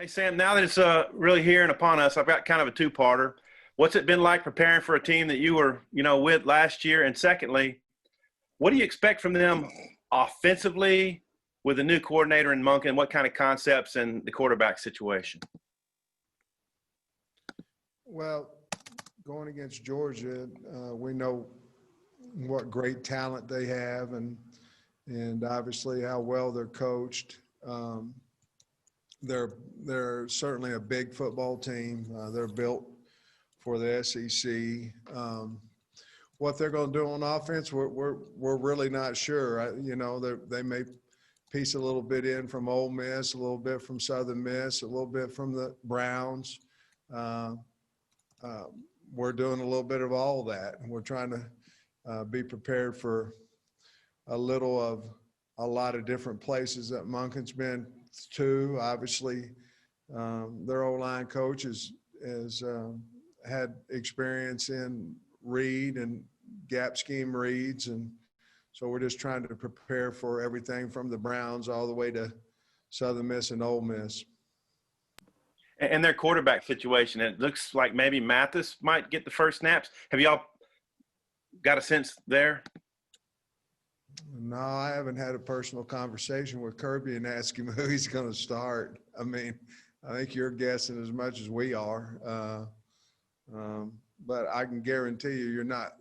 Hey, Sam, now that it's really here and upon us, I've got kind of a two-parter. What's it been like preparing for a team that you were, with last year? And secondly, what do you expect from them offensively with a new coordinator in Monken? What kind of concepts and the quarterback situation? Well, going against Georgia, we know what great talent they have, and obviously how well they're coached. They're certainly a big football team. They're built for the SEC. What they're going to do on offense, we're really not sure. They may piece a little bit in from Ole Miss, a little bit from Southern Miss, a little bit from the Browns. We're doing a little bit of all that. We're trying to be prepared for a lot of different places that Monken's been to. Obviously, their O-line coach has had experience in read and gap scheme reads, and so we're just trying to prepare for everything from the Browns all the way to Southern Miss and Ole Miss. And their quarterback situation, it looks like maybe Mathis might get the first snaps. Have y'all got a sense there? No, I haven't had a personal conversation with Kirby and asked him who he's going to start. I mean, I think you're guessing as much as we are. But I can guarantee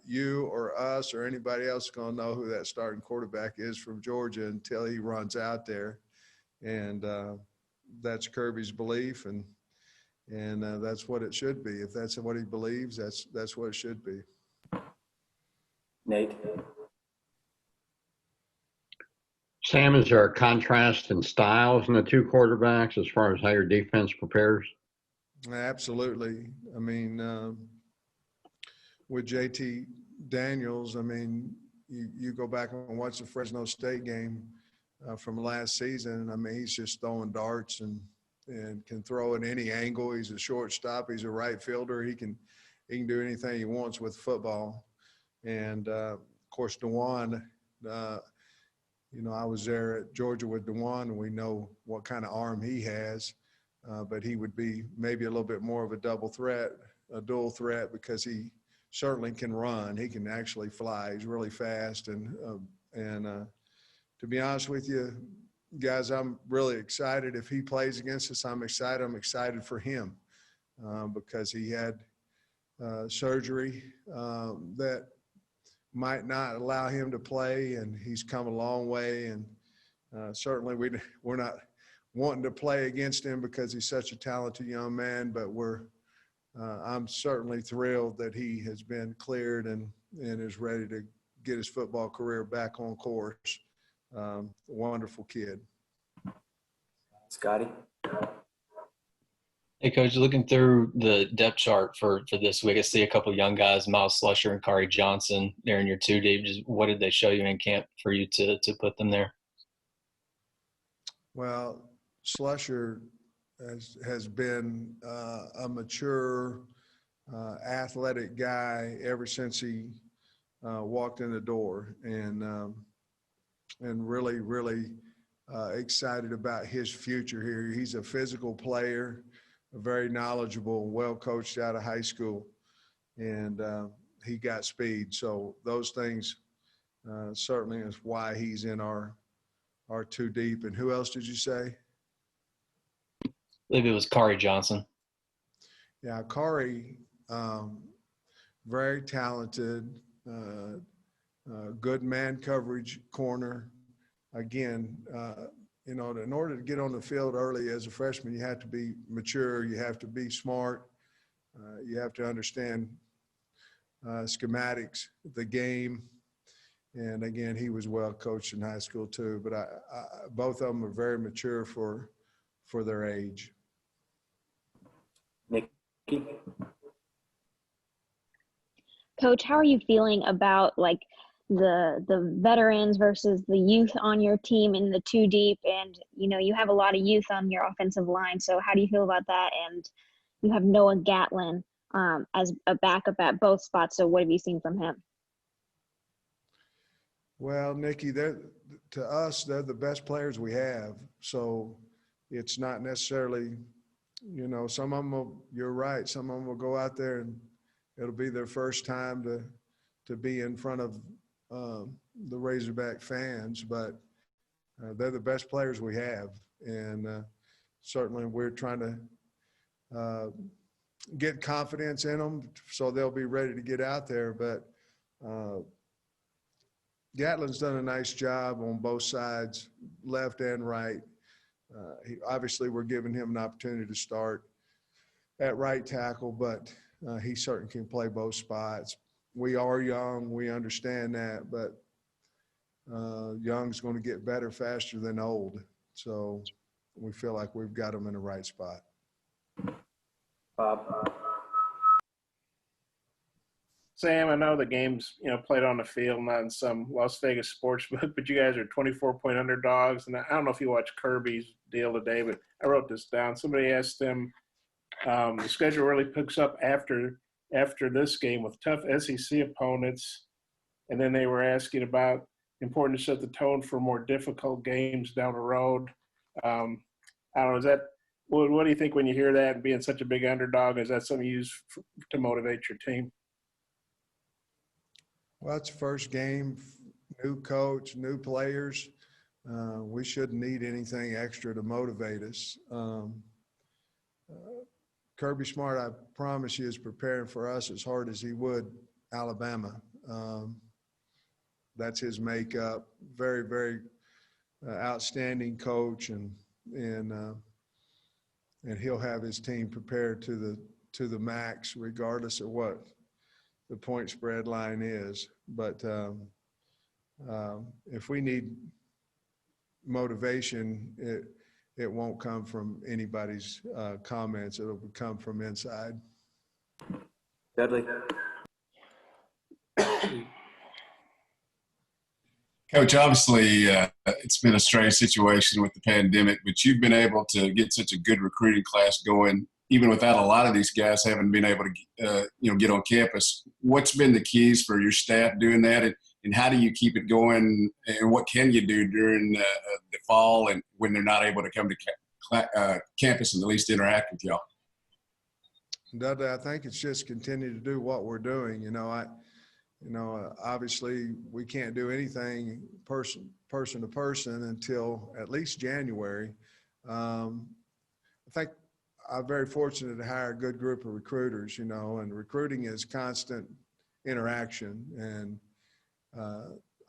you or us or anybody else going to know who that starting quarterback is from Georgia until he runs out there. And that's Kirby's belief, and that's what it should be. If that's what he believes, that's what it should be. Nate. Sam, is there a contrast in styles in the two quarterbacks as far as how your defense prepares? Absolutely. I mean, with JT Daniels, I mean, you go back and watch the Fresno State game from last season. I mean, he's just throwing darts and can throw at any angle. He's a shortstop. He's a right fielder. He can do anything he wants with football. And of course, DeJuan, I was there at Georgia with DeJuan, and we know what kind of arm he has. But he would be maybe a little bit more of a dual threat, because he certainly can run. He can actually fly. He's really fast. And to be honest with you, guys, I'm really excited. If he plays against us, I'm excited. I'm excited for him because he had surgery that might not allow him to play, and he's come a long way. And certainly we're not wanting to play against him because he's such a talented young man, but I'm certainly thrilled that he has been cleared and is ready to get his football career back on course. Wonderful kid. Scotty. Hey, Coach, looking through the depth chart for this week, I see a couple of young guys, Miles Slusher and Kari Johnson, there in your two deep. Just what did they show you in camp for you to put them there? Well, Slusher has been a mature, athletic guy ever since he walked in the door, and really, really excited about his future here. He's a physical player, very knowledgeable, well coached out of high school, and he got speed. So those things certainly is why he's in our two deep. And who else did you say? I believe it was Kari Johnson. Yeah, Kari, very talented, good man coverage corner. Again, in order to get on the field early as a freshman, you have to be mature, you have to be smart, you have to understand schematics, the game. And again, he was well coached in high school too, but both of them are very mature for their age. Nikki. Coach, how are you feeling about the veterans versus the youth on your team in the two deep? And you have a lot of youth on your offensive line, so how do you feel about that? And you have Noah Gatlin as a backup at both spots, so what have you seen from him? Well, Nikki, to us, they're the best players we have. So it's not necessarily you know, some of them will, you're right, some of them will go out there and it'll be their first time to be in front of the Razorback fans, but they're the best players we have. And certainly we're trying to get confidence in them so they'll be ready to get out there. But Gatlin's done a nice job on both sides, left and right. Obviously, we're giving him an opportunity to start at right tackle, but he certainly can play both spots. We are young, we understand that, but young's going to get better faster than old. So we feel like we've got him in the right spot. Bob. Sam, I know the game's, played on the field, not in some Las Vegas sports book, but you guys are 24-point underdogs. And I don't know if you watched Kirby's deal today, but I wrote this down. Somebody asked him, the schedule really picks up after this game with tough SEC opponents. And then they were asking about important to set the tone for more difficult games down the road. I don't know, what do you think when you hear that and being such a big underdog? Is that something you use to motivate your team? Well, it's the first game, new coach, new players. We shouldn't need anything extra to motivate us. Kirby Smart, I promise you, is preparing for us as hard as he would Alabama. That's his makeup. Very, very outstanding coach, and he'll have his team prepared to the max, regardless of what the point spread line is. But if we need motivation, it won't come from anybody's comments. It'll come from inside. Dudley. Coach, obviously it's been a strange situation with the pandemic, but you've been able to get such a good recruiting class going, even without a lot of these guys having been able to, get on campus. What's been the keys for your staff doing that, and how do you keep it going, and what can you do during the fall and when they're not able to come to campus and at least interact with y'all? Dudley, I think it's just continue to do what we're doing. Obviously we can't do anything person to person until at least January. I think I'm very fortunate to hire a good group of recruiters, and recruiting is constant interaction. And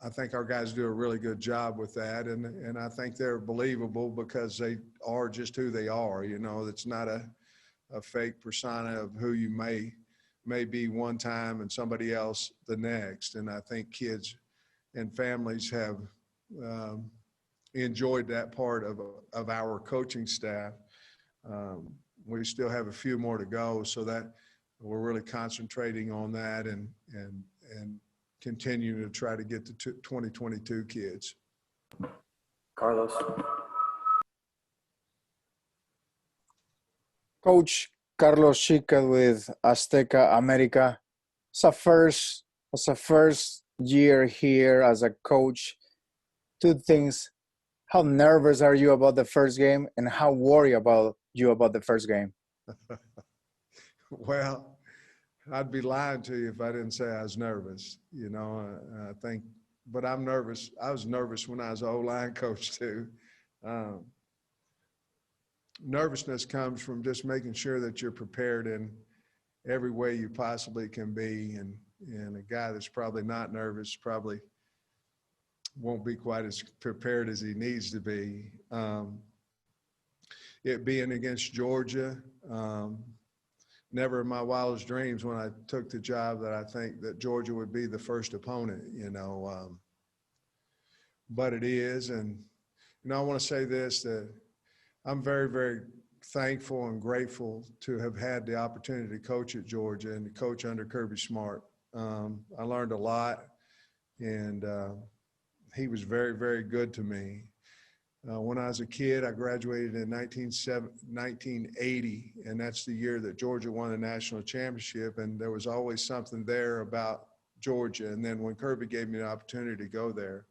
I think our guys do a really good job with that. And I think they're believable because they are just who they are. It's not a fake persona of who you may be one time and somebody else the next. And I think kids and families have enjoyed that part of our coaching staff. We still have a few more to go, so that we're really concentrating on that and continuing to try to get the 2022 kids. Carlos. Coach Carlos Chica with Azteca America. It's a first year here as a coach. Two things. How nervous are you about the first game, and how worried about the first game? Well, I'd be lying to you if I didn't say I was nervous. I think, but I'm nervous. I was nervous when I was an O-line coach too. Nervousness comes from just making sure that you're prepared in every way you possibly can be. And a guy that's probably not nervous probably won't be quite as prepared as he needs to be. It being against Georgia, never in my wildest dreams when I took the job that I think that Georgia would be the first opponent, but it is. And, I want to say this, that I'm very, very thankful and grateful to have had the opportunity to coach at Georgia and to coach under Kirby Smart. I learned a lot, and he was very, very good to me. When I was a kid, I graduated in 1980, and that's the year that Georgia won the national championship, and there was always something there about Georgia. And then when Kirby gave me the opportunity to go there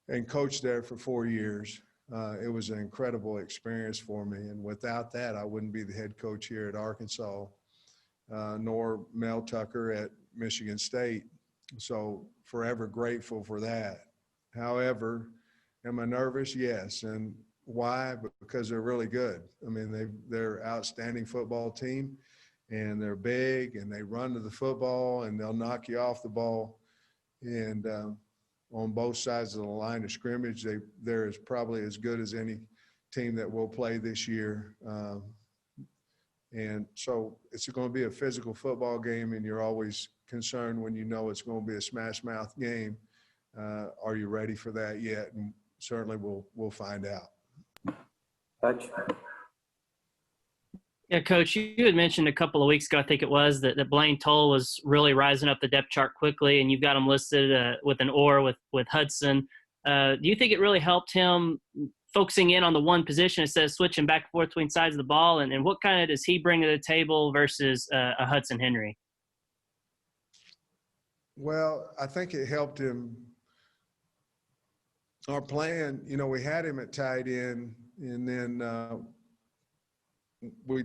and coach there for 4 years, it was an incredible experience for me. And without that, I wouldn't be the head coach here at Arkansas, nor Mel Tucker at Michigan State. So forever grateful for that. However, am I nervous? Yes. And why? Because they're really good. I mean, they're an outstanding football team, and they're big, and they run to the football, and they'll knock you off the ball. And on both sides of the line of scrimmage, they're probably as good as any team that we'll play this year. And so it's going to be a physical football game, and you're always concerned when you know it's going to be a smash mouth game. Are you ready for that yet? And certainly we'll find out. Coach. Yeah, Coach, you had mentioned a couple of weeks ago, I think it was, that Blaine Toll was really rising up the depth chart quickly, and you've got him listed with an or with Hudson. Do you think it really helped him focusing in on the one position instead of switching back and forth between sides of the ball? And what kind of does he bring to the table versus a Hudson Henry? Well, I think it helped him. Our plan, we had him at tight end, and then we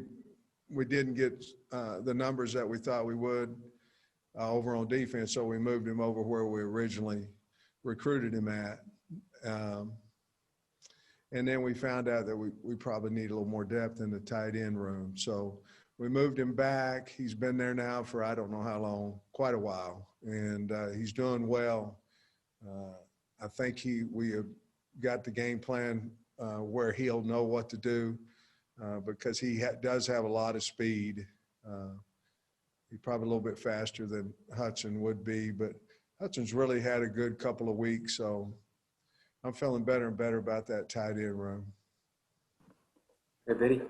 didn't get the numbers that we thought we would over on defense, so we moved him over where we originally recruited him at. And then we found out that we probably need a little more depth in the tight end room. So we moved him back. He's been there now for I don't know how long, quite a while, and he's doing well. I think we have got the game plan where he'll know what to do because he does have a lot of speed. He's probably a little bit faster than Hudson would be, but Hudson's really had a good couple of weeks, so I'm feeling better and better about that tight end room. Hey, Biddy.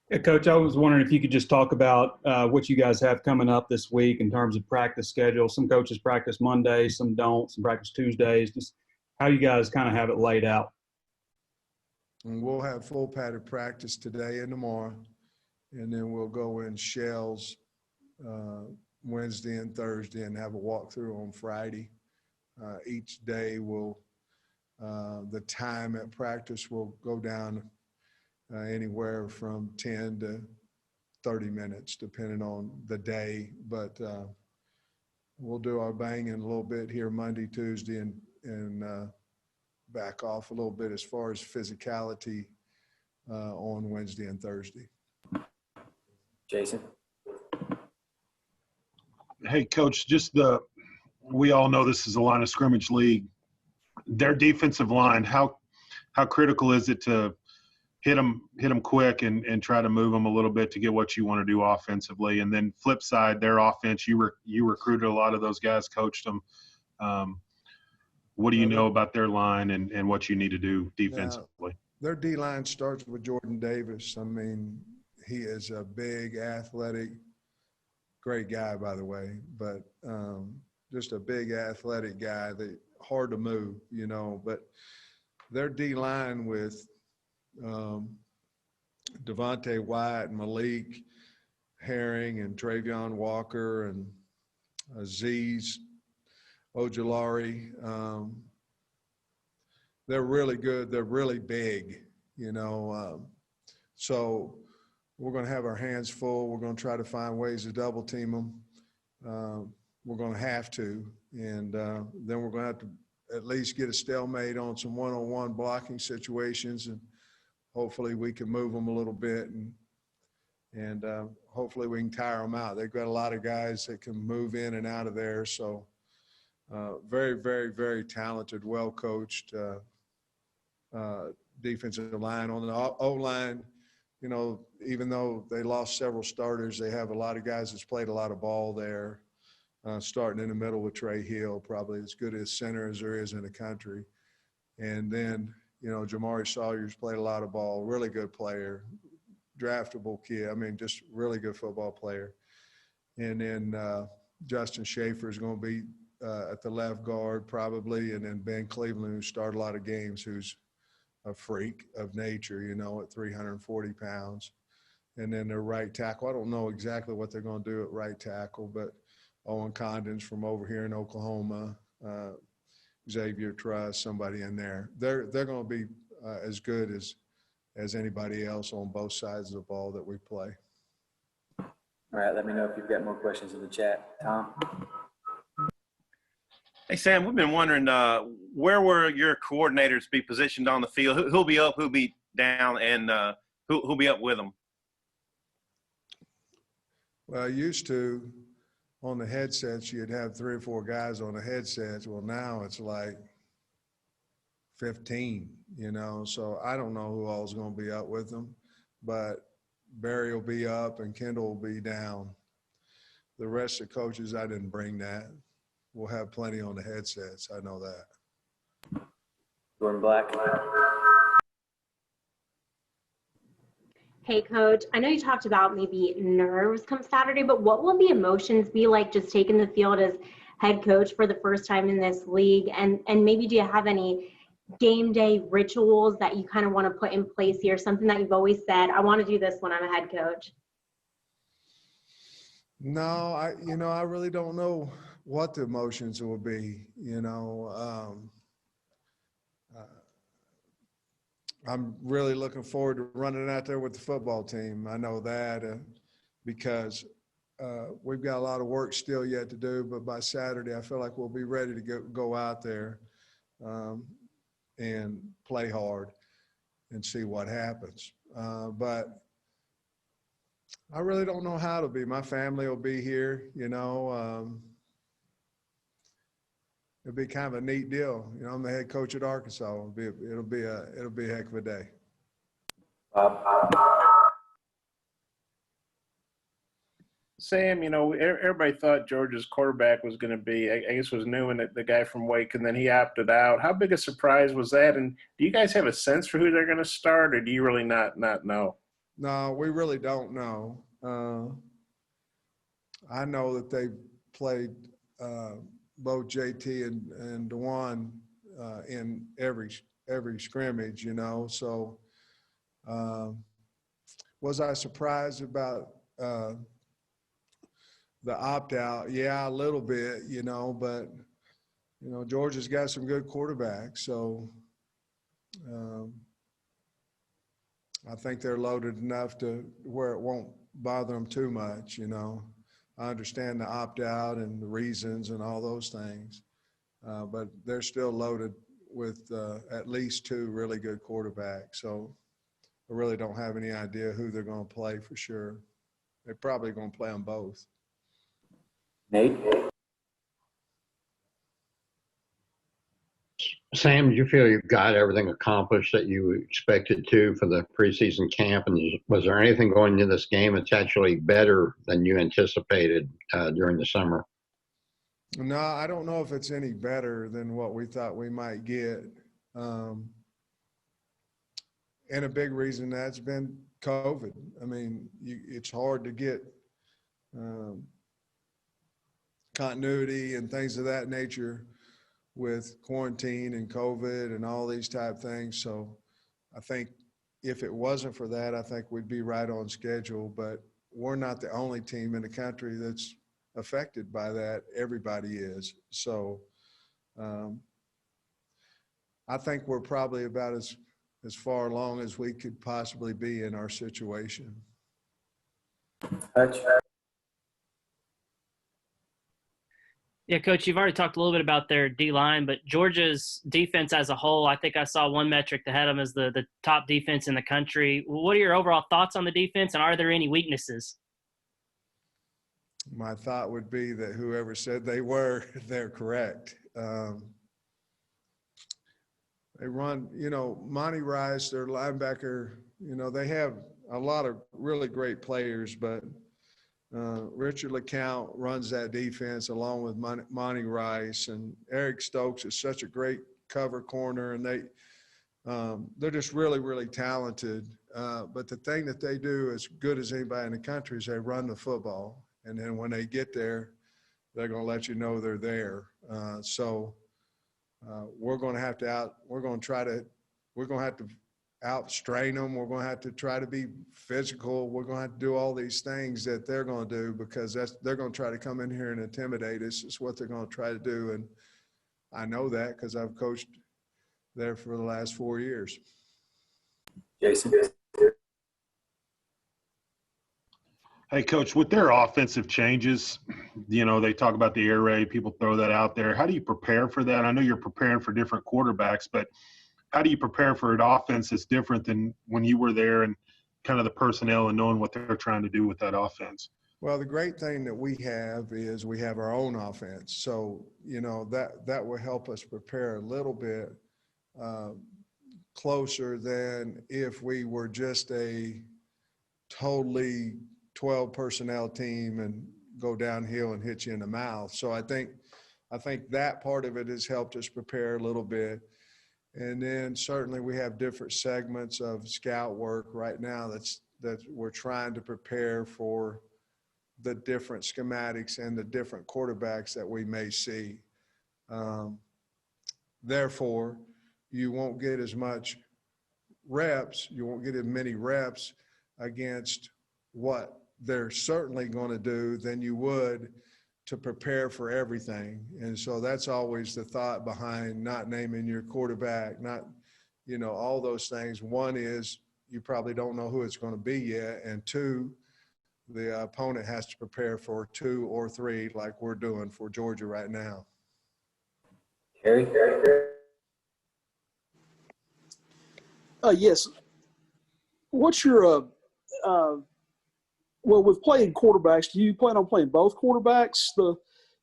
Yeah, Coach, I was wondering if you could just talk about what you guys have coming up this week in terms of practice schedule. Some coaches practice Mondays, some don't, some practice Tuesdays. Just how you guys kind of have it laid out. And we'll have full padded practice today and tomorrow, and then we'll go in shells Wednesday and Thursday and have a walkthrough on Friday. Each day the time at practice will go down anywhere from 10 to 30 minutes, depending on the day. But we'll do our banging a little bit here Monday, Tuesday, and back off a little bit as far as physicality on Wednesday and Thursday. Jason. Hey, Coach, we all know this is a line of scrimmage league. Their defensive line, how critical is it to hit them quick and try to move them a little bit to get what you want to do offensively? And then flip side, their offense, you recruited a lot of those guys, coached them. What do you know about their line and what you need to do defensively? Their D-line starts with Jordan Davis. I mean, he is a big, athletic, great guy, by the way, but just a big, athletic guy that hard to move, But their D-line with Devontae White and Malik Herring and Travion Walker and Azeez Ojulari, they're really good. They're really big, so we're going to have our hands full. We're going to try to find ways to double team them. We're going to have to, and then we're going to have to at least get a stalemate on some one-on-one blocking situations, and hopefully we can move them a little bit, and hopefully we can tire them out. They've got a lot of guys that can move in and out of there, so very, very, very talented, well-coached defensive line. On the O-line, even though they lost several starters, they have a lot of guys that's played a lot of ball there, starting in the middle with Trey Hill, probably as good as center as there is in the country. And then, Jamari Sawyer's played a lot of ball, really good player, draftable kid. I mean, just really good football player. And then Justin Schaefer is going to be at the left guard probably, and then Ben Cleveland, who started a lot of games, who's a freak of nature, at 340 pounds. And then their right tackle, I don't know exactly what they're going to do at right tackle, but Owen Condon's from over here in Oklahoma. Xavier Truss, somebody in there. They're going to be as good as anybody else on both sides of the ball that we play. All right, let me know if you've got more questions in the chat. Tom? Hey, Sam, we've been wondering where will your coordinators be positioned on the field? Who'll be up, who'll be down, and who'll be up with them? Well, used to, on the headsets, you'd have 3 or 4 guys on the headsets. Well, now it's like 15, so I don't know who all is going to be up with them, but Barry will be up and Kendall will be down. The rest of the coaches, I didn't bring that. We'll have plenty on the headsets. I know that. Jordan Black. Hey, Coach, I know you talked about maybe nerves come Saturday, but what will the emotions be like just taking the field as head coach for the first time in this league? And maybe do you have any game day rituals that you kind of want to put in place here, something that you've always said, I want to do this when I'm a head coach? No, I really don't know what the emotions will be, I'm really looking forward to running out there with the football team. I know that because we've got a lot of work still yet to do, but by Saturday, I feel like we'll be ready to go out there and play hard and see what happens. But I really don't know how it'll be. My family will be here, it'll be kind of a neat deal. I'm the head coach at Arkansas. It'll be a heck of a day. Sam, everybody thought Georgia's quarterback was going to be, I guess, was Newman, the guy from Wake, and then he opted out. How big a surprise was that? And do you guys have a sense for who they're going to start, or do you really not know? No, we really don't know. I know that they played both JT and DeJuan in every scrimmage, So was I surprised about the opt-out? Yeah, a little bit, but, Georgia's got some good quarterbacks. So I think they're loaded enough to where it won't bother them too much, I understand the opt-out and the reasons and all those things, but they're still loaded with at least 2 really good quarterbacks. So I really don't have any idea who they're going to play for sure. They're probably going to play them both. Nate? Sam, do you feel you've got everything accomplished that you expected to for the preseason camp? And was there anything going into this game that's actually better than you anticipated during the summer? No, I don't know if it's any better than what we thought we might get. And a big reason that's been COVID. I mean, it's hard to get continuity and things of that nature with quarantine and COVID and all these type things. So I think if it wasn't for that, I think we'd be right on schedule, but we're not the only team in the country that's affected by that. Everybody is. So I think we're probably about as far along as we could possibly be in our situation. Yeah, Coach, you've already talked a little bit about their D-line, but Georgia's defense as a whole, I think I saw one metric that had them as the top defense in the country. What are your overall thoughts on the defense, and are there any weaknesses? My thought would be that whoever said they were, they're correct. They run, Monty Rice, their linebacker, they have a lot of really great players, but Richard LeCount runs that defense along with Monty Rice, and Eric Stokes is such a great cover corner, and they're just really, really talented. But the thing that they do as good as anybody in the country is they run the football, and then when they get there, they're going to let you know they're there. We're going to have to outstrain them. We're going to have to try to be physical. We're going to have to do all these things that they're going to do because they're going to try to come in here and intimidate us. It's what they're going to try to do. And I know that because I've coached there for the last 4 years. Jason. Hey, Coach, with their offensive changes, they talk about the air raid, people throw that out there. How do you prepare for that? I know you're preparing for different quarterbacks, but how do you prepare for an offense that's different than when you were there and kind of the personnel and knowing what they're trying to do with that offense? Well, the great thing that we have is we have our own offense. So, that will help us prepare a little bit closer than if we were just a totally 12 personnel team and go downhill and hit you in the mouth. So I think that part of it has helped us prepare a little bit. And then certainly we have different segments of scout work right now that we're trying to prepare for the different schematics and the different quarterbacks that we may see. Therefore, you won't get as much reps, you won't get as many reps against what they're certainly going to do than you would to prepare for everything. And so that's always the thought behind not naming your quarterback, not, all those things. One is you probably don't know who it's going to be yet. And two, the opponent has to prepare for 2 or 3 like we're doing for Georgia right now. Harry? Yes. What's your well, with playing quarterbacks, do you plan on playing both quarterbacks,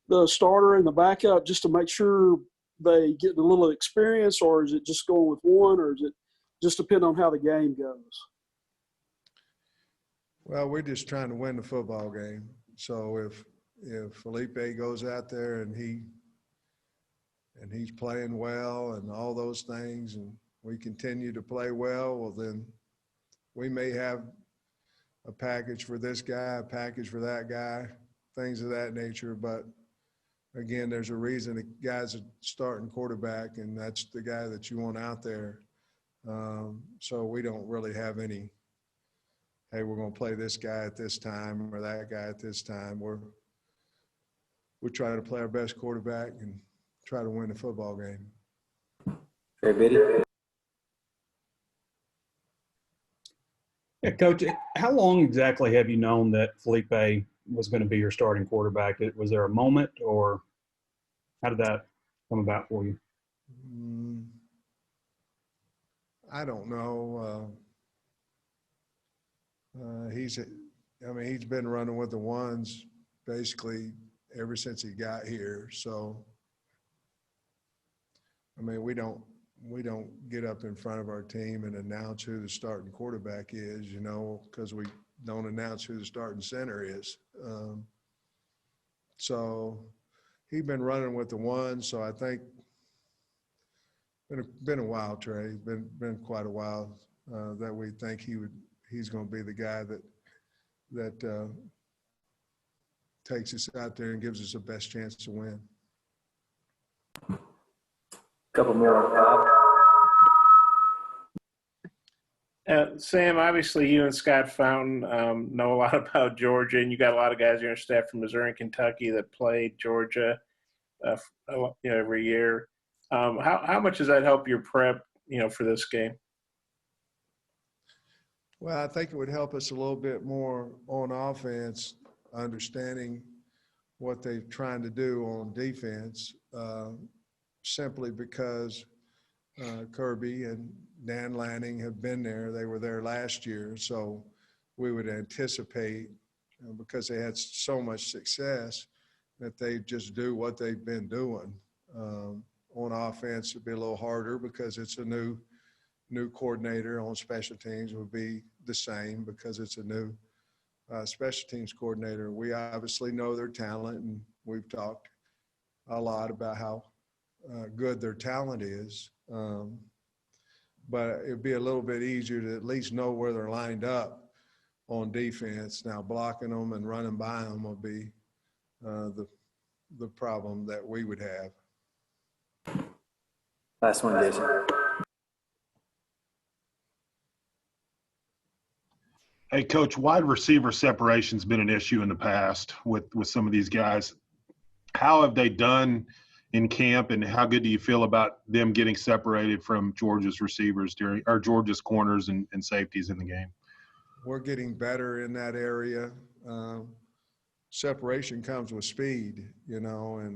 the starter and the backup, just to make sure they get a little experience, or is it just going with one, or is it just depend on how the game goes? Well, we're just trying to win the football game. So if Felipe goes out there and he's playing well and all those things, and we continue to play well, then we may have a package for this guy, a package for that guy, things of that nature. But again, there's a reason the guy's a starting quarterback, and that's the guy that you want out there. So we don't really have any, hey, we're going to play this guy at this time or that guy at this time. We're trying to play our best quarterback and try to win the football game. Hey, Biddy. Yeah, Coach, how long exactly have you known that Felipe was going to be your starting quarterback? Was there a moment, or how did that come about for you? I don't know. He's been running with the ones basically ever since he got here. So, we don't get up in front of our team and announce who the starting quarterback is, because we don't announce who the starting center is. So he's been running with the ones. So I think been a while, Trey. Been quite a while that we think he's going to be the guy that takes us out there and gives us the best chance to win. Couple more, Bob. Sam, obviously you and Scott Fountain know a lot about Georgia, and you got a lot of guys on your staff from Missouri and Kentucky that played Georgia every year. How much does that help your prep, for this game? Well, I think it would help us a little bit more on offense, understanding what they're trying to do on defense, simply because Kirby and Dan Lanning have been there. They were there last year. So we would anticipate, because they had so much success, that they just do what they've been doing. On offense, it'd be a little harder because it's a new coordinator. On special teams would be the same because it's a new special teams coordinator. We obviously know their talent, and we've talked a lot about how good their talent is. But it'd be a little bit easier to at least know where they're lined up on defense. Now, blocking them and running by them will be the problem that we would have. Last one, Jason. Hey, Coach, wide receiver separation's been an issue in the past with some of these guys. How have they done in camp, and how good do you feel about them getting separated from Georgia's receivers or Georgia's corners and safeties in the game? We're getting better in that area. Separation comes with speed, and I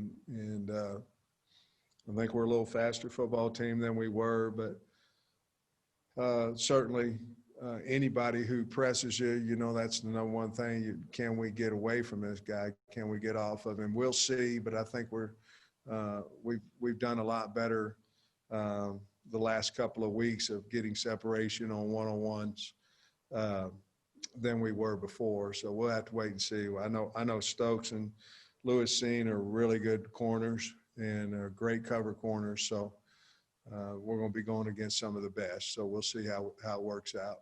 think we're a little faster football team than we were, but certainly anybody who presses you, that's the number one thing. Can we get away from this guy? Can we get off of him? We'll see, but I think we've done a lot better the last couple of weeks of getting separation on one-on-ones than we were before. So we'll have to wait and see. I know Stokes and Lewis Seen are really good corners and are great cover corners. So we're going to be going against some of the best. So we'll see how it works out.